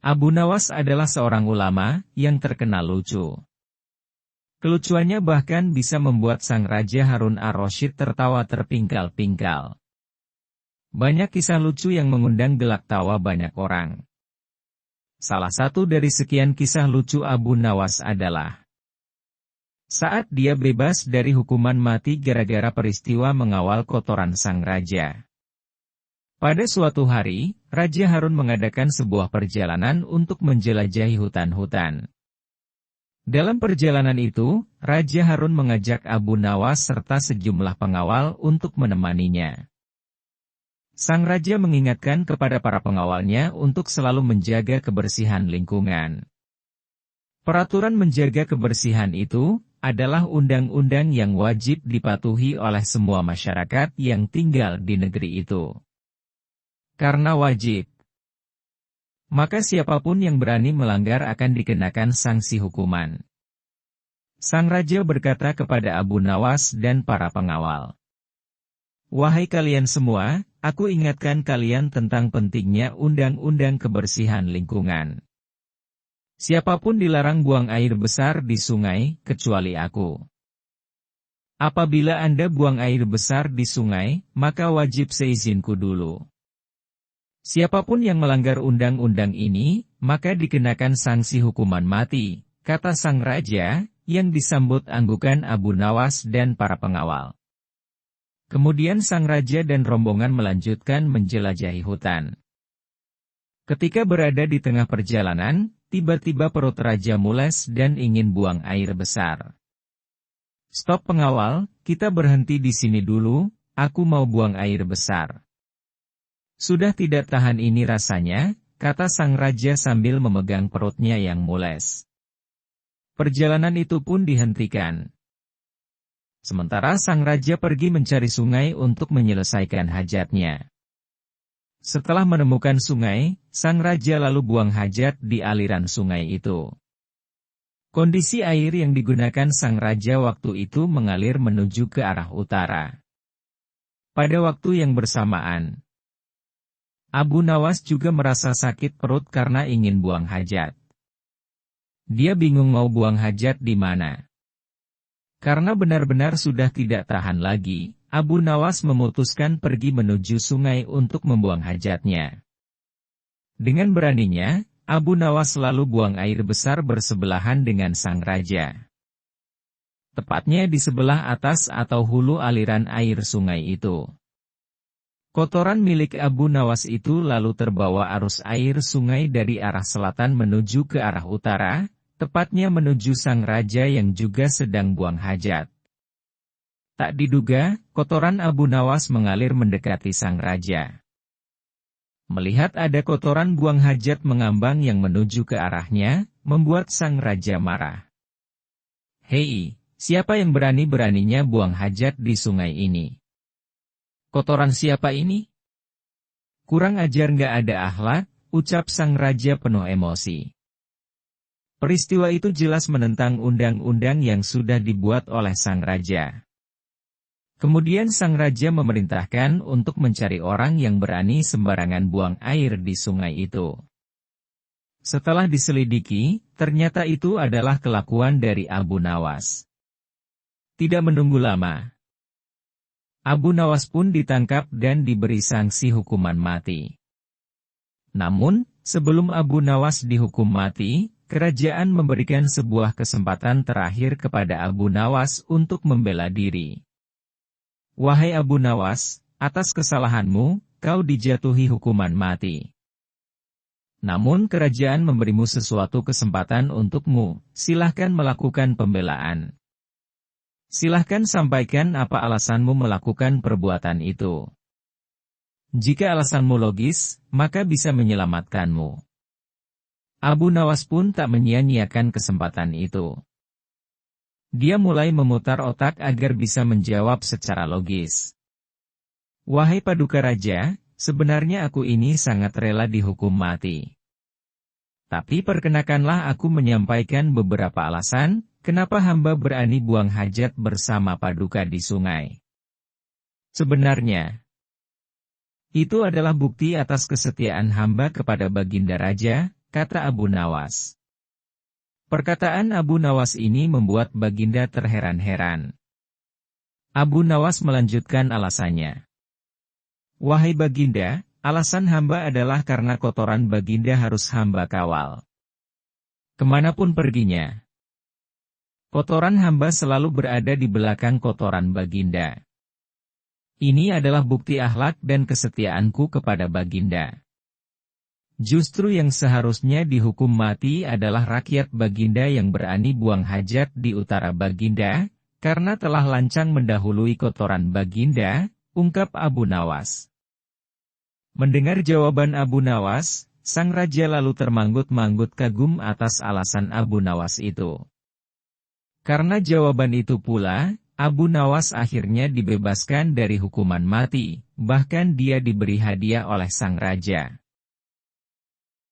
Abu Nawas adalah seorang ulama yang terkenal lucu. Kelucuannya bahkan bisa membuat sang Raja Harun ar-Rasyid tertawa terpingkal-pingkal. Banyak kisah lucu yang mengundang gelak tawa banyak orang. Salah satu dari sekian kisah lucu Abu Nawas adalah saat dia bebas dari hukuman mati gara-gara peristiwa mengawal kotoran sang raja. Pada suatu hari, Raja Harun mengadakan sebuah perjalanan untuk menjelajahi hutan-hutan. Dalam perjalanan itu, Raja Harun mengajak Abu Nawas serta sejumlah pengawal untuk menemaninya. Sang raja mengingatkan kepada para pengawalnya untuk selalu menjaga kebersihan lingkungan. Peraturan menjaga kebersihan itu adalah undang-undang yang wajib dipatuhi oleh semua masyarakat yang tinggal di negeri itu. Karena wajib, maka siapapun yang berani melanggar akan dikenakan sanksi hukuman. Sang raja berkata kepada Abu Nawas dan para pengawal, "Wahai kalian semua, aku ingatkan kalian tentang pentingnya undang-undang kebersihan lingkungan. Siapapun dilarang buang air besar di sungai, kecuali aku. Apabila Anda buang air besar di sungai, maka wajib seizinku dulu. Siapapun yang melanggar undang-undang ini, maka dikenakan sanksi hukuman mati," kata sang raja, yang disambut anggukan Abu Nawas dan para pengawal. Kemudian sang raja dan rombongan melanjutkan menjelajahi hutan. Ketika berada di tengah perjalanan, tiba-tiba perut raja mules dan ingin buang air besar. "Stop pengawal, kita berhenti di sini dulu, aku mau buang air besar." "Sudah tidak tahan ini rasanya," kata sang raja sambil memegang perutnya yang mules. Perjalanan itu pun dihentikan. Sementara sang raja pergi mencari sungai untuk menyelesaikan hajatnya. Setelah menemukan sungai, sang raja lalu buang hajat di aliran sungai itu. Kondisi air yang digunakan sang raja waktu itu mengalir menuju ke arah utara. Pada waktu yang bersamaan, Abu Nawas juga merasa sakit perut karena ingin buang hajat. Dia bingung mau buang hajat di mana. Karena benar-benar sudah tidak tahan lagi, Abu Nawas memutuskan pergi menuju sungai untuk membuang hajatnya. Dengan beraninya, Abu Nawas lalu buang air besar bersebelahan dengan sang raja. Tepatnya di sebelah atas atau hulu aliran air sungai itu. Kotoran milik Abu Nawas itu lalu terbawa arus air sungai dari arah selatan menuju ke arah utara, tepatnya menuju sang raja yang juga sedang buang hajat. Tak diduga, kotoran Abu Nawas mengalir mendekati sang raja. Melihat ada kotoran buang hajat mengambang yang menuju ke arahnya, membuat sang raja marah. "Hei, siapa yang berani-beraninya buang hajat di sungai ini? Kotoran siapa ini? Kurang ajar nggak ada akhlak," ucap sang raja penuh emosi. Peristiwa itu jelas menentang undang-undang yang sudah dibuat oleh sang raja. Kemudian sang raja memerintahkan untuk mencari orang yang berani sembarangan buang air di sungai itu. Setelah diselidiki, ternyata itu adalah kelakuan dari Abu Nawas. Tidak menunggu lama, Abu Nawas pun ditangkap dan diberi sanksi hukuman mati. Namun, sebelum Abu Nawas dihukum mati, kerajaan memberikan sebuah kesempatan terakhir kepada Abu Nawas untuk membela diri. "Wahai Abu Nawas, atas kesalahanmu, kau dijatuhi hukuman mati. Namun kerajaan memberimu sesuatu kesempatan untukmu, silahkan melakukan pembelaan. Silahkan sampaikan apa alasanmu melakukan perbuatan itu. Jika alasanmu logis, maka bisa menyelamatkanmu." Abu Nawas pun tak menyia-nyiakan kesempatan itu. Dia mulai memutar otak agar bisa menjawab secara logis. "Wahai Paduka Raja, sebenarnya aku ini sangat rela dihukum mati. Tapi perkenakanlah aku menyampaikan beberapa alasan, kenapa hamba berani buang hajat bersama Paduka di sungai. Sebenarnya, itu adalah bukti atas kesetiaan hamba kepada Baginda Raja, kata Abu Nawas. Perkataan Abu Nawas ini membuat Baginda terheran-heran. Abu Nawas melanjutkan alasannya. Wahai Baginda, alasan hamba adalah karena kotoran Baginda harus hamba kawal. Kemanapun perginya, kotoran hamba selalu berada di belakang kotoran Baginda. Ini adalah bukti akhlak dan kesetiaanku kepada Baginda. Justru yang seharusnya dihukum mati adalah rakyat Baginda yang berani buang hajat di utara Baginda, karena telah lancang mendahului kotoran Baginda, ungkap Abu Nawas. Mendengar jawaban Abu Nawas, sang raja lalu termanggut-manggut kagum atas alasan Abu Nawas itu. Karena jawaban itu pula, Abu Nawas akhirnya dibebaskan dari hukuman mati, bahkan dia diberi hadiah oleh sang raja.